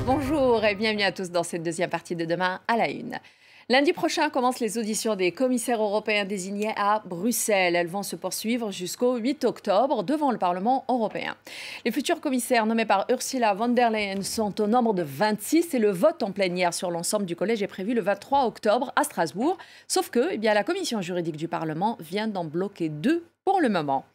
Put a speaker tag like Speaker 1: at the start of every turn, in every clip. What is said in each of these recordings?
Speaker 1: Bonjour et bienvenue à tous dans cette deuxième partie de Demain à la Une. Lundi prochain commencent les auditions des commissaires européens désignés à Bruxelles. Elles vont se poursuivre jusqu'au 8 octobre devant le Parlement européen. Les futurs commissaires nommés par Ursula von der Leyen sont au nombre de 26 et le vote en plénière sur l'ensemble du collège est prévu le 23 octobre à Strasbourg. Sauf que la commission juridique du Parlement vient d'en bloquer 2 pour le moment.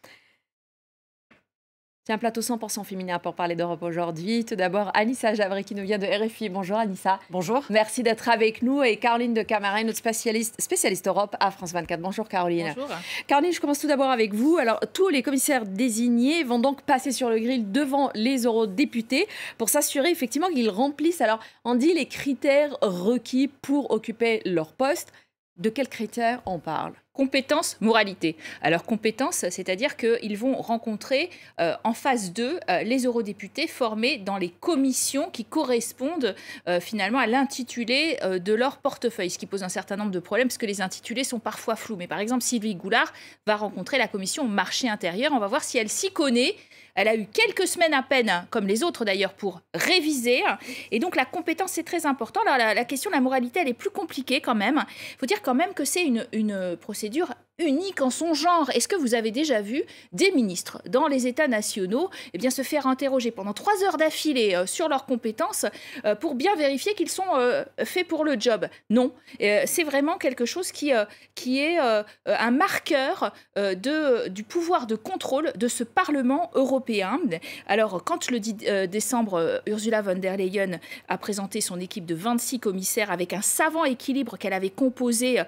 Speaker 1: C'est un plateau 100% féminin pour parler d'Europe aujourd'hui. Tout d'abord, Anissa Javri qui nous vient de RFI. Bonjour Anissa.
Speaker 2: Bonjour.
Speaker 1: Merci d'être avec nous. Et Caroline de Camaret, notre spécialiste Europe à France 24. Bonjour Caroline.
Speaker 2: Bonjour.
Speaker 1: Caroline, je commence tout d'abord avec vous. Alors, tous les commissaires désignés vont donc passer sur le grill devant les eurodéputés pour s'assurer effectivement qu'ils remplissent, alors on dit, les critères requis pour occuper leur poste. De quels critères on parle ?
Speaker 2: Compétence, moralité. Alors compétence, c'est-à-dire qu'ils vont rencontrer en phase 2 les eurodéputés formés dans les commissions qui correspondent finalement à l'intitulé de leur portefeuille, ce qui pose un certain nombre de problèmes parce que les intitulés sont parfois flous. Mais par exemple, Sylvie Goulard va rencontrer la commission marché intérieur. On va voir si elle s'y connaît. Elle a eu quelques semaines à peine, comme les autres d'ailleurs, pour réviser. Et donc la compétence, c'est très important. Alors la question de la moralité, elle est plus compliquée quand même. Il faut dire quand même que c'est une procédure unique en son genre. Est-ce que vous avez déjà vu des ministres dans les États nationaux se faire interroger pendant 3 heures d'affilée sur leurs compétences pour bien vérifier qu'ils sont faits pour le job? Non. C'est vraiment quelque chose qui est un marqueur du pouvoir de contrôle de ce Parlement européen. Alors, quand le 10 décembre, Ursula von der Leyen a présenté son équipe de 26 commissaires avec un savant équilibre qu'elle avait composé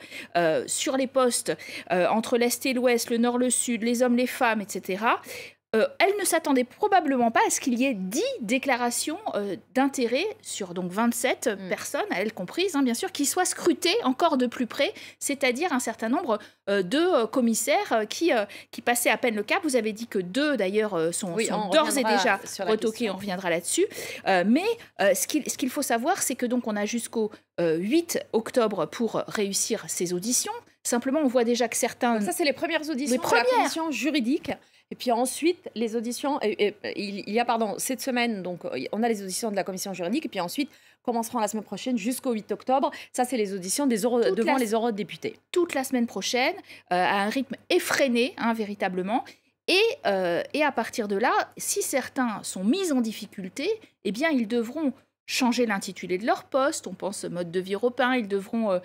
Speaker 2: sur les postes entre l'Est et l'Ouest, le Nord, le Sud, les hommes, les femmes, etc., elle ne s'attendait probablement pas à ce qu'il y ait 10 déclarations d'intérêt sur donc 27 personnes, à elle comprise, bien sûr, qui soient scrutées encore de plus près, c'est-à-dire un certain nombre de commissaires qui passaient à peine le cap. Vous avez dit que 2, d'ailleurs, sont d'ores et déjà retoqués, on reviendra là-dessus. Mais ce qu'il faut savoir, c'est que donc on a jusqu'au 8 octobre pour réussir ces auditions. Simplement, on voit déjà que certains...
Speaker 1: Donc ça, c'est les premières auditions de la commission juridique. Et puis ensuite, les auditions... il y a, cette semaine, donc on a les auditions de la commission juridique. Et puis ensuite, commenceront la semaine prochaine jusqu'au 8 octobre. Ça, c'est les auditions devant les eurodéputés.
Speaker 2: Toute la semaine prochaine, à un rythme effréné, véritablement. Et à partir de là, si certains sont mis en difficulté, ils devront changer l'intitulé de leur poste. On pense mode de vie européen. Ils devront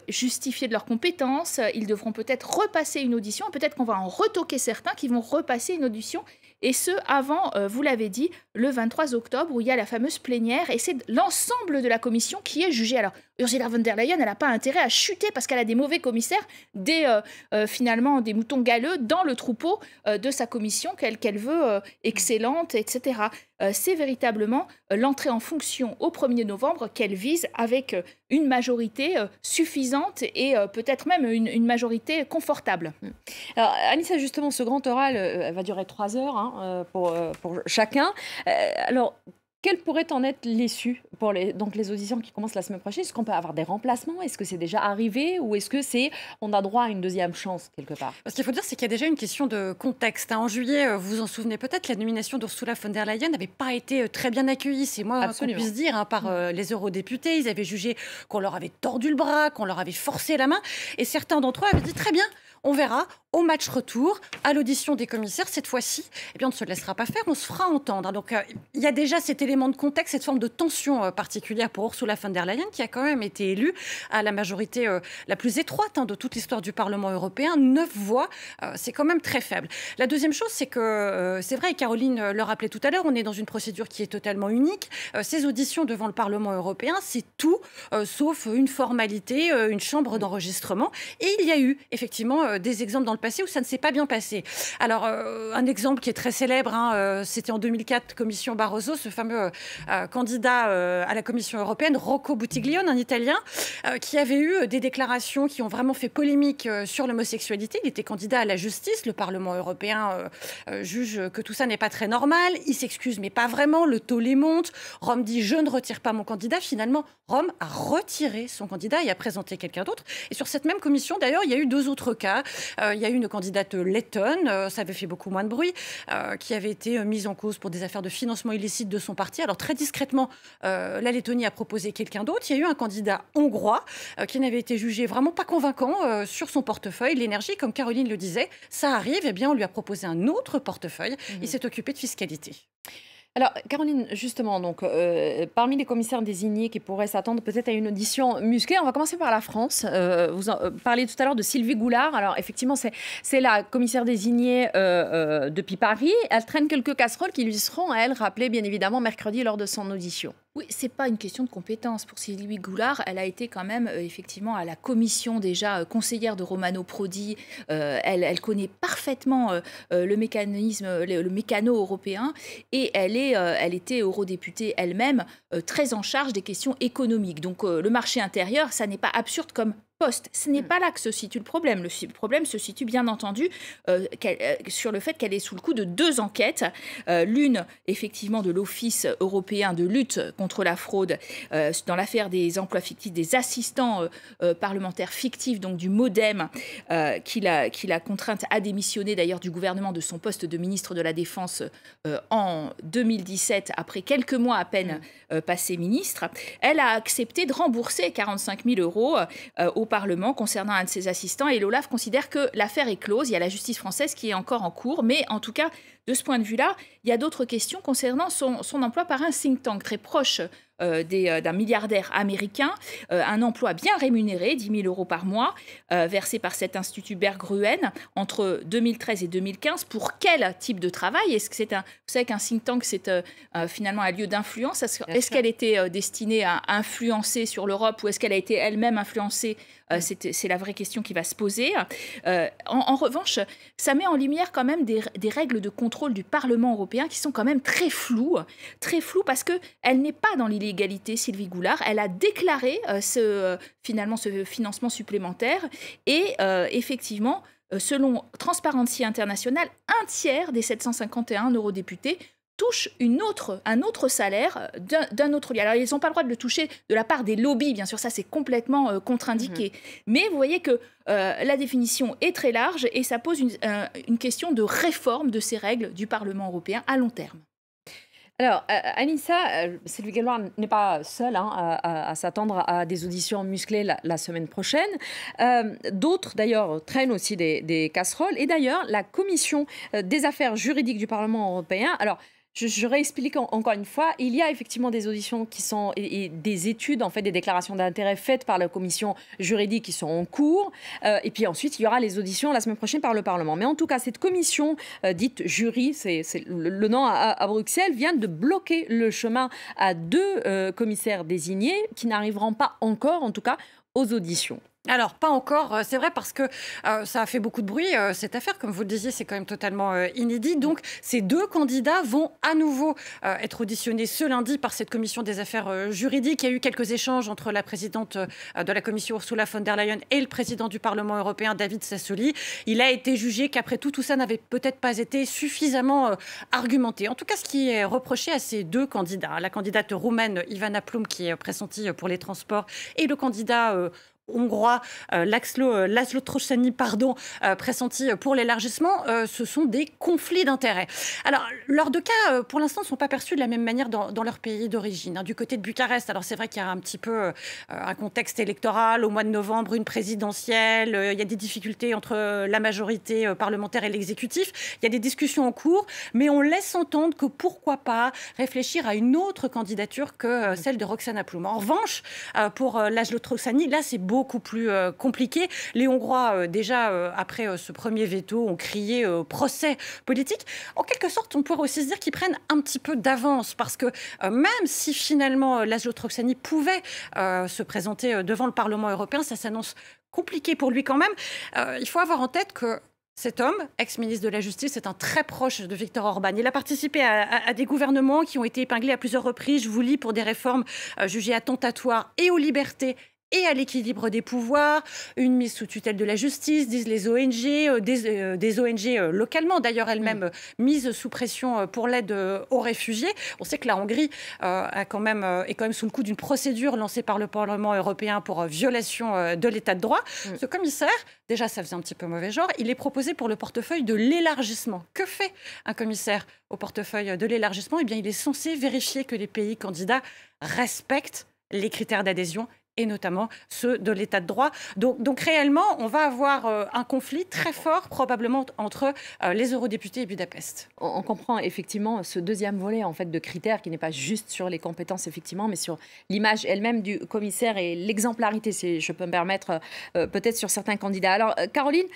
Speaker 2: justifier de leurs compétences. Ils devront peut-être repasser une audition. Peut-être qu'on va en retoquer certains qui vont repasser une audition. Et ce, avant, vous l'avez dit, le 23 octobre, où il y a la fameuse plénière. Et c'est l'ensemble de la commission qui est jugée. Alors, Ursula von der Leyen, elle n'a pas intérêt à chuter parce qu'elle a des mauvais commissaires, finalement des moutons galeux dans le troupeau de sa commission qu'elle veut excellente, etc. C'est véritablement l'entrée en fonction au 1er novembre qu'elle vise avec une majorité suffisante et peut-être même une majorité confortable.
Speaker 1: Alors, Anissa, justement, ce grand oral va durer 3 heures pour chacun. Alors, quelle pourrait en être l'issue pour les auditions qui commencent la semaine prochaine? Est-ce qu'on peut avoir des remplacements? Est-ce que c'est déjà arrivé? Ou est-ce que on a droit à une deuxième chance quelque part?
Speaker 3: Ce qu'il faut dire, c'est qu'il y a déjà une question de contexte. En juillet, vous vous en souvenez peut-être, la nomination d'Ursula von der Leyen n'avait pas été très bien accueillie. C'est moins qu'on puisse dire par les eurodéputés. Ils avaient jugé qu'on leur avait tordu le bras, qu'on leur avait forcé la main. Et certains d'entre eux avaient dit très bien, on verra au match retour, à l'audition des commissaires, cette fois-ci, on ne se laissera pas faire, on se fera entendre. Donc, il y a déjà cet élément de contexte, cette forme de tension particulière pour Ursula von der Leyen, qui a quand même été élue à la majorité la plus étroite de toute l'histoire du Parlement européen. 9 voix, c'est quand même très faible. La deuxième chose, c'est que, c'est vrai, et Caroline le rappelait tout à l'heure, on est dans une procédure qui est totalement unique. Ces auditions devant le Parlement européen, c'est tout, sauf une formalité, une chambre d'enregistrement. Et il y a eu, effectivement, des exemples dans le passé où ça ne s'est pas bien passé. Alors, un exemple qui est très célèbre, c'était en 2004, Commission Barroso, ce fameux candidat à la Commission européenne, Rocco Buttiglione, un Italien, qui avait eu des déclarations qui ont vraiment fait polémique sur l'homosexualité. Il était candidat à la justice. Le Parlement européen juge que tout ça n'est pas très normal. Il s'excuse, mais pas vraiment. Le tollé monte. Rome dit « je ne retire pas mon candidat ». Finalement, Rome a retiré son candidat et a présenté quelqu'un d'autre. Et sur cette même commission, d'ailleurs, il y a eu 2 autres cas. Il y a eu une candidate lettone, ça avait fait beaucoup moins de bruit, qui avait été mise en cause pour des affaires de financement illicite de son parti. Alors très discrètement, la Lettonie a proposé quelqu'un d'autre. Il y a eu un candidat hongrois qui n'avait été jugé vraiment pas convaincant sur son portefeuille. L'énergie, comme Caroline le disait, ça arrive. Eh bien, on lui a proposé un autre portefeuille. Il s'est occupé de fiscalité.
Speaker 1: Alors, Caroline, justement, donc, parmi les commissaires désignés qui pourraient s'attendre peut-être à une audition musclée, on va commencer par la France. Vous parliez tout à l'heure de Sylvie Goulard. Alors, effectivement, c'est la commissaire désignée depuis Paris. Elle traîne quelques casseroles qui lui seront, à elle, rappelées, bien évidemment, mercredi lors de son audition.
Speaker 2: Oui, c'est pas une question de compétence. Pour Sylvie Goulard, elle a été quand même effectivement à la commission déjà conseillère de Romano Prodi. Elle connaît parfaitement le mécanisme, le mécano européen, et elle était eurodéputée elle-même très en charge des questions économiques. Donc le marché intérieur, ça n'est pas absurde comme poste. Ce n'est pas là que se situe le problème. Le problème se situe bien entendu sur le fait qu'elle est sous le coup de 2 enquêtes. L'une, effectivement, de l'Office européen de lutte contre la fraude dans l'affaire des emplois fictifs, des assistants parlementaires fictifs, donc du MoDem, qui l'a contrainte à démissionner d'ailleurs du gouvernement de son poste de ministre de la Défense en 2017, après quelques mois à peine passé ministre. Elle a accepté de rembourser 45 000 € au Parlement concernant un de ses assistants, et l'OLAF considère que l'affaire est close. Il y a la justice française qui est encore en cours, mais en tout cas, de ce point de vue-là, il y a d'autres questions concernant son emploi par un think tank très proche d'un milliardaire américain, un emploi bien rémunéré, 10 000 € par mois, versé par cet institut Berggruen entre 2013 et 2015. Pour quel type de travail? Est-ce que vous savez qu'un think tank, c'est finalement un lieu d'influence. Est-ce qu'elle était destinée à influencer sur l'Europe, ou est-ce qu'elle a été elle-même influencée? C'est la vraie question qui va se poser. En revanche, ça met en lumière quand même des règles de contrôle du Parlement européen qui sont quand même très floues parce qu'elle n'est pas dans l'illégalité, Sylvie Goulard. Elle a déclaré ce financement supplémentaire, et effectivement, selon Transparency International, un tiers des 751 eurodéputés touchent un autre salaire d'un autre lieu. Alors, ils n'ont pas le droit de le toucher de la part des lobbies, bien sûr, ça c'est complètement contre-indiqué. Mais vous voyez que la définition est très large, et ça pose une question de réforme de ces règles du Parlement européen à long terme.
Speaker 1: Alors, Anissa, Sylvie Goulard n'est pas seule à s'attendre à des auditions musclées la semaine prochaine. D'autres, d'ailleurs, traînent aussi des casseroles. Et d'ailleurs, la commission des affaires juridiques du Parlement européen... Alors, je réexplique encore une fois, il y a effectivement des auditions qui sont, et des études, en fait, des déclarations d'intérêt faites par la commission juridique qui sont en cours. Et puis ensuite, il y aura les auditions la semaine prochaine par le Parlement. Mais en tout cas, cette commission dite jury, c'est le nom à Bruxelles, vient de bloquer le chemin à 2 commissaires désignés qui n'arriveront pas encore, en tout cas, aux auditions.
Speaker 3: Alors, pas encore, c'est vrai, parce que ça a fait beaucoup de bruit, cette affaire. Comme vous le disiez, c'est quand même totalement inédit. Donc, ces 2 candidats vont à nouveau être auditionnés ce lundi par cette commission des affaires juridiques. Il y a eu quelques échanges entre la présidente de la commission, Ursula von der Leyen, et le président du Parlement européen, David Sassoli. Il a été jugé qu'après tout ça n'avait peut-être pas été suffisamment argumenté. En tout cas, ce qui est reproché à ces 2 candidats, la candidate roumaine Ivana Plumb, qui est pressentie pour les transports, et le candidat hongrois, László Troszani, pressenti pour l'élargissement, ce sont des conflits d'intérêts. Alors, leurs 2 cas, pour l'instant, ne sont pas perçus de la même manière dans leur pays d'origine. Du côté de Bucarest, alors c'est vrai qu'il y a un petit peu un contexte électoral, au mois de novembre, une présidentielle, il y a des difficultés entre la majorité parlementaire et l'exécutif, il y a des discussions en cours, mais on laisse entendre que pourquoi pas réfléchir à une autre candidature que celle de Roxana Plumb. En revanche, pour László Troszani, là, c'est beaucoup plus compliqué. Les Hongrois, déjà, après ce premier veto, ont crié procès politique. En quelque sorte, on pourrait aussi se dire qu'ils prennent un petit peu d'avance, parce que même si finalement László Troszani pouvait se présenter devant le Parlement européen, ça s'annonce compliqué pour lui quand même. Il faut avoir en tête que cet homme, ex-ministre de la Justice, est un très proche de Viktor Orban. Il a participé à des gouvernements qui ont été épinglés à plusieurs reprises, je vous lis, pour des réformes jugées attentatoires et aux libertés et à l'équilibre des pouvoirs, une mise sous tutelle de la justice, disent les ONG, des ONG localement, d'ailleurs elles-mêmes mises sous pression pour l'aide aux réfugiés. On sait que la Hongrie est quand même sous le coup d'une procédure lancée par le Parlement européen pour violation de l'état de droit. Ce commissaire, déjà ça faisait un petit peu mauvais genre, il est proposé pour le portefeuille de l'élargissement. Que fait un commissaire au portefeuille de l'élargissement? Eh bien, il est censé vérifier que les pays candidats respectent les critères d'adhésion et notamment ceux de l'état de droit. Donc réellement, on va avoir un conflit très fort, probablement, entre les eurodéputés et Budapest.
Speaker 1: On comprend effectivement ce deuxième volet en fait, de critères qui n'est pas juste sur les compétences, effectivement, mais sur l'image elle-même du commissaire et l'exemplarité, si je peux me permettre, peut-être sur certains candidats. Alors, Caroline,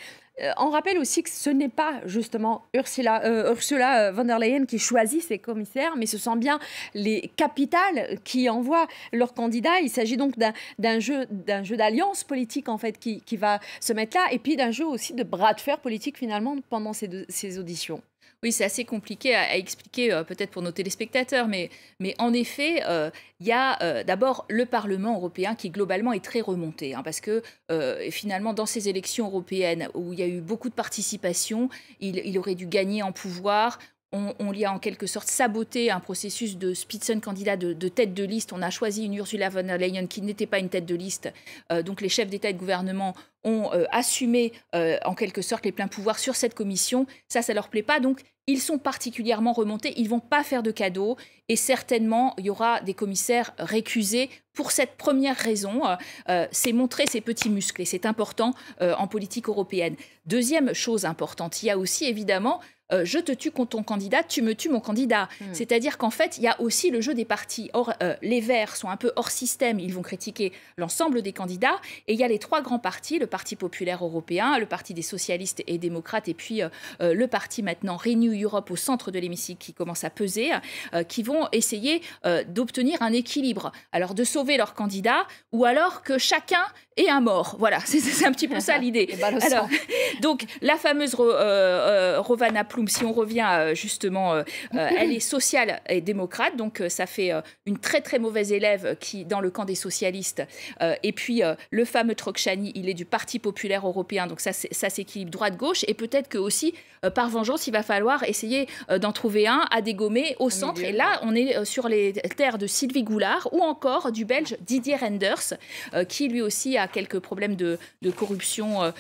Speaker 1: on rappelle aussi que ce n'est pas justement Ursula von der Leyen qui choisit ses commissaires, mais ce sont bien les capitales qui envoient leurs candidats. Il s'agit donc d'un jeu d'alliance politique en fait qui va se mettre là, et puis d'un jeu aussi de bras de fer politique finalement pendant ces auditions.
Speaker 2: Oui, c'est assez compliqué à expliquer peut-être pour nos téléspectateurs, mais en effet, il y a d'abord le Parlement européen qui globalement est très remonté, hein, parce que finalement dans ces élections européennes où il y a eu beaucoup de participation, il aurait dû gagner en pouvoir. On lui a en quelque sorte saboté un processus de Spitzenkandidat, de tête de liste. On a choisi une Ursula von der Leyen qui n'était pas une tête de liste. Donc les chefs d'État et de gouvernement ont assumé en quelque sorte les pleins pouvoirs sur cette commission. Ça leur plaît pas. Donc ils sont particulièrement remontés. Ils vont pas faire de cadeaux. Et certainement, il y aura des commissaires récusés pour cette première raison. C'est montrer ses petits muscles. Et c'est important en politique européenne. Deuxième chose importante, il y a aussi évidemment... je te tue contre ton candidat, tu me tues mon candidat. C'est-à-dire qu'en fait, il y a aussi le jeu des partis. Or, les Verts sont un peu hors système. Ils vont critiquer l'ensemble des candidats. Et il y a les trois grands partis, le Parti populaire européen, le Parti des socialistes et démocrates, et puis le parti maintenant Renew Europe au centre de l'hémicycle qui commence à peser, qui vont essayer d'obtenir un équilibre. Alors, de sauver leur candidat ou alors que chacun ait un mort. Voilà, c'est un petit peu ça l'idée. Alors, donc, la fameuse Rovana Plumb, si on revient justement, elle est sociale et démocrate, donc ça fait une très très mauvaise élève qui dans le camp des socialistes. Et puis le fameux Tokcsani, il est du Parti populaire européen, donc ça s'équilibre droite-gauche. Et peut-être que aussi par vengeance, il va falloir essayer d'en trouver un à dégommer au centre. Et là, on est sur les terres de Sylvie Goulard ou encore du Belge Didier Reynders, qui lui aussi a quelques problèmes de corruption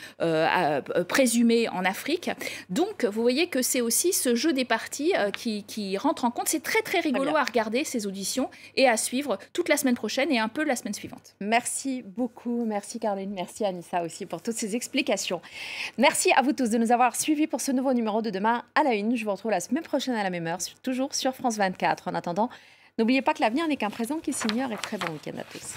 Speaker 2: présumés en Afrique. Donc, vous voyez que c'est aussi ce jeu des partis qui rentre en compte. C'est très, très rigolo à regarder, ces auditions, et à suivre toute la semaine prochaine et un peu la semaine suivante.
Speaker 1: Merci beaucoup. Merci Caroline. Merci Anissa aussi pour toutes ces explications. Merci à vous tous de nous avoir suivis pour ce nouveau numéro de Demain à la Une. Je vous retrouve la semaine prochaine à la même heure, toujours sur France 24. En attendant, n'oubliez pas que l'avenir n'est qu'un présent qui s'ignore, et très bon week-end à tous.